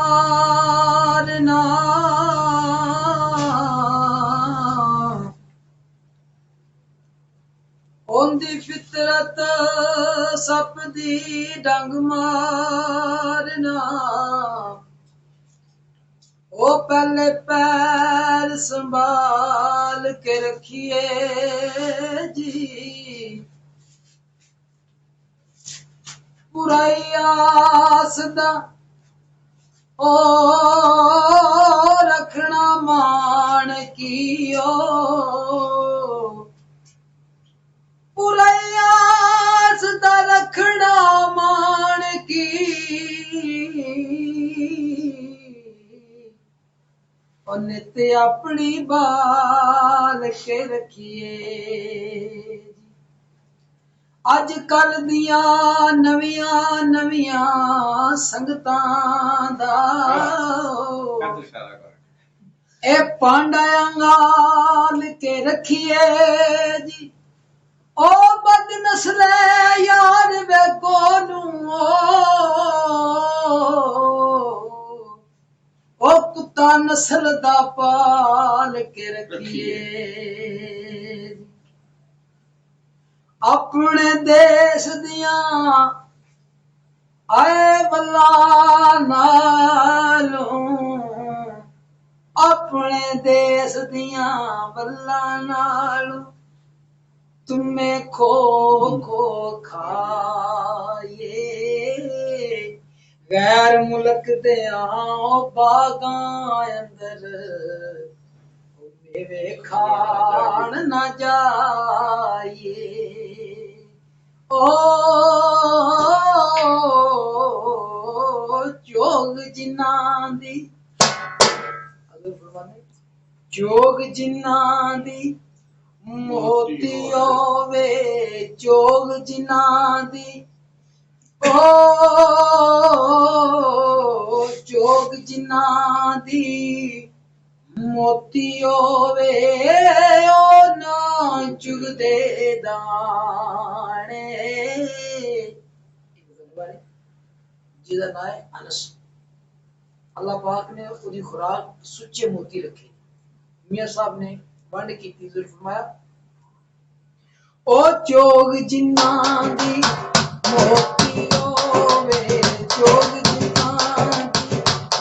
मारना ओंदी फितरत सप दी डंग मारना ओ पहले पैर संभाल के रखिए जी बुराई आसदा ओ रखना मान कियो बुराई आसदा रखना मान की नित अपनी बाल के रखिए अज कल दिया नवियां नवियां संगतां दा ए पांडा अंगाल के रखिए जी ओ बद नस्ले यार वे कोनू ओ कुत्ता नस्ल दा पाल के रखिए अपने देश दिया आए बल्ला नालों अपने देश दिया बल्ला नालों तुम्हें खो खो खाए गैर मुल्क दे आओ बागां अंदर मेवे खान ना जाइए ओ जोग जिन्नां दी जोग जिन्नां दी मोती होवे जोग जिन्नां दी ओ जोग जिन्नां दी मोती होवे ओ ना चुगदे दाने जिहदा नाम है अनस अल्लाह पाक ने उसकी खुराक सुच्चे मोती रखी मियां साहब ने वंड की फरमाया ओ जोग जिन्नां दी मोती होवे जोग जिन्नां दी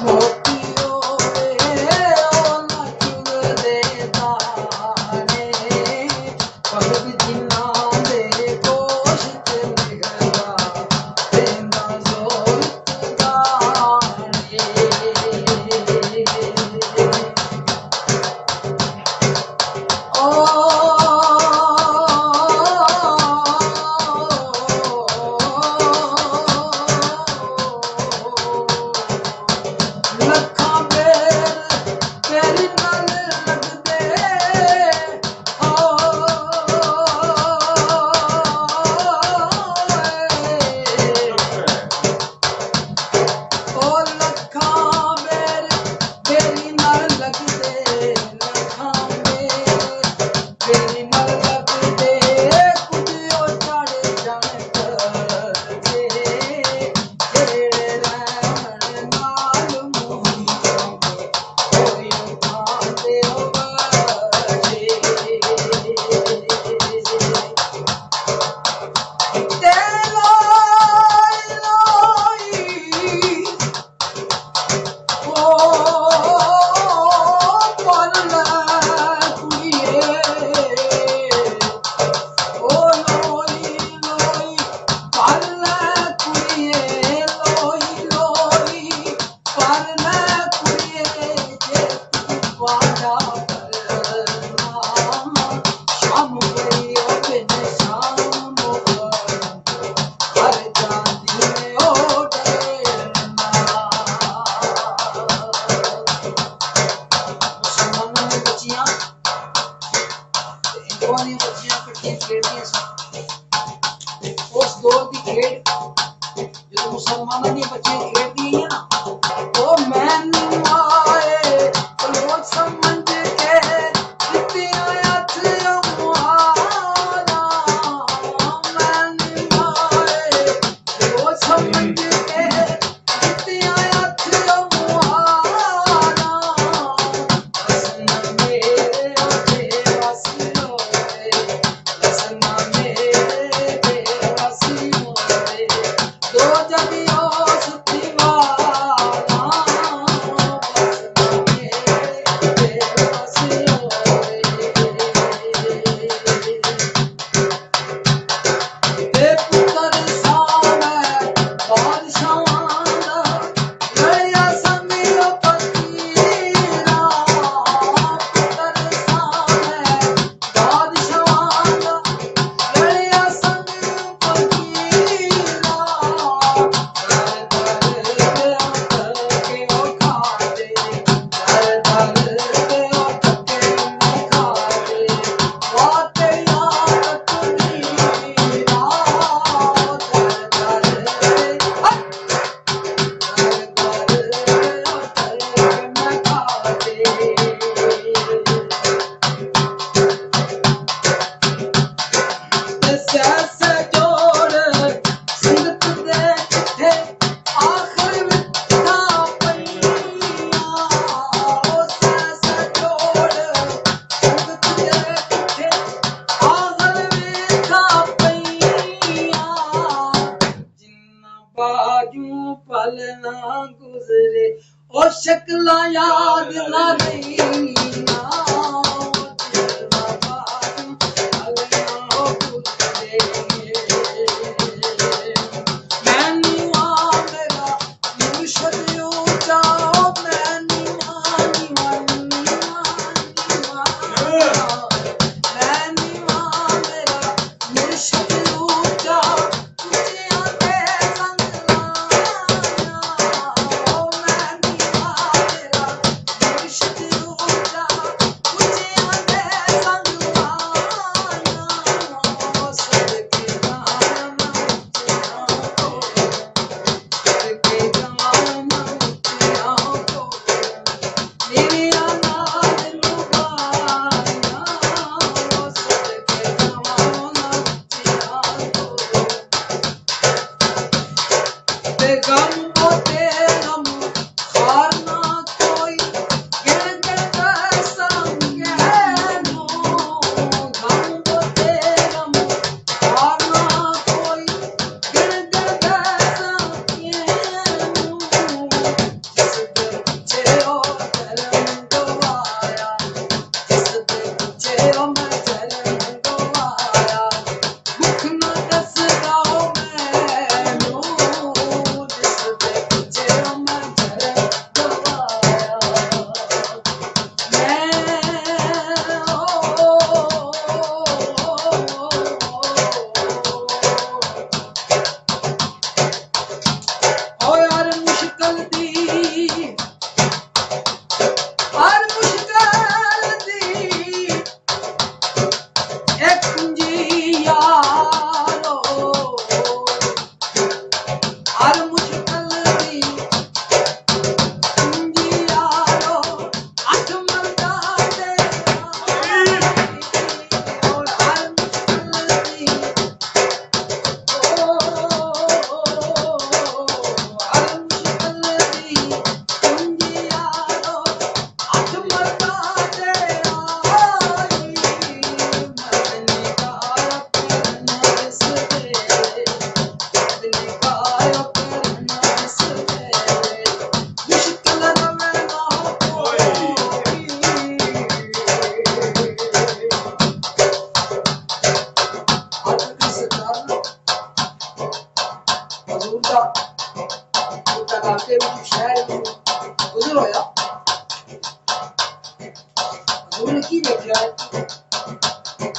मोती होवे ओ ना चुगदे दाने भगत जिन्नां दे कोश च निकलदा देंदा जोर दाने ओ रे ओ शक्ला याद ना नहीं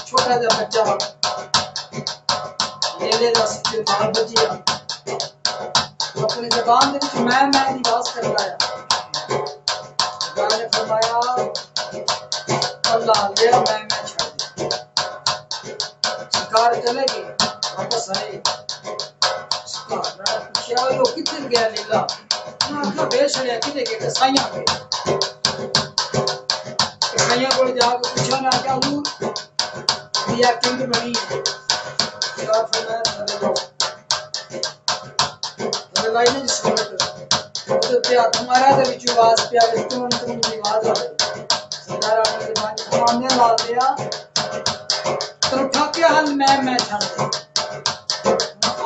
छोटा जा बच्चा मेले दा सिर बाल बजिया अपनी जबान दे विच मैं दी आवाज करदा है गाने ने फरमाया अल्लाह लिया मैं छड़ दे शिकार चले गए वापस आए शिकार ना पूछा यो किधर गया लीला ना का बेसड़िया किधर गए कसाईयां पे कसाईयां को जाके पूछा ना क्या हुआ दिया किंग बनी शिकार फरमाया चले जाओ लाइन जिस वक्त ते तुम्हारा दे विच आवाज पिया तुम दी आवाज आ सरदार आपने जबान मानने ला दिया तो ठाके हल मैं छड़ दे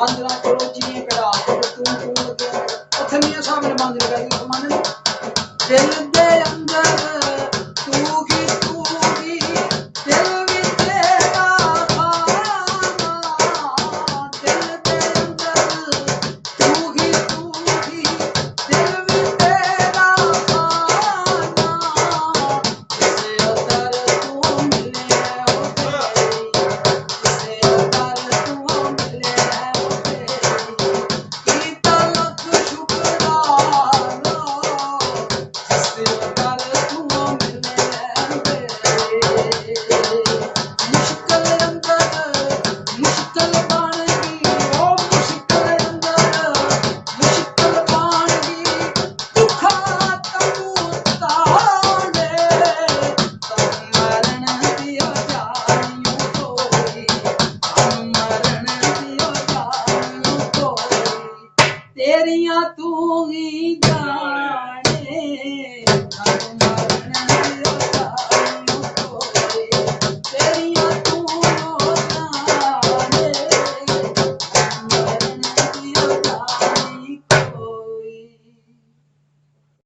अंदरा करो जिने कड़ा तुम लगे अथनिया साहब ने मांग लगा मान दिल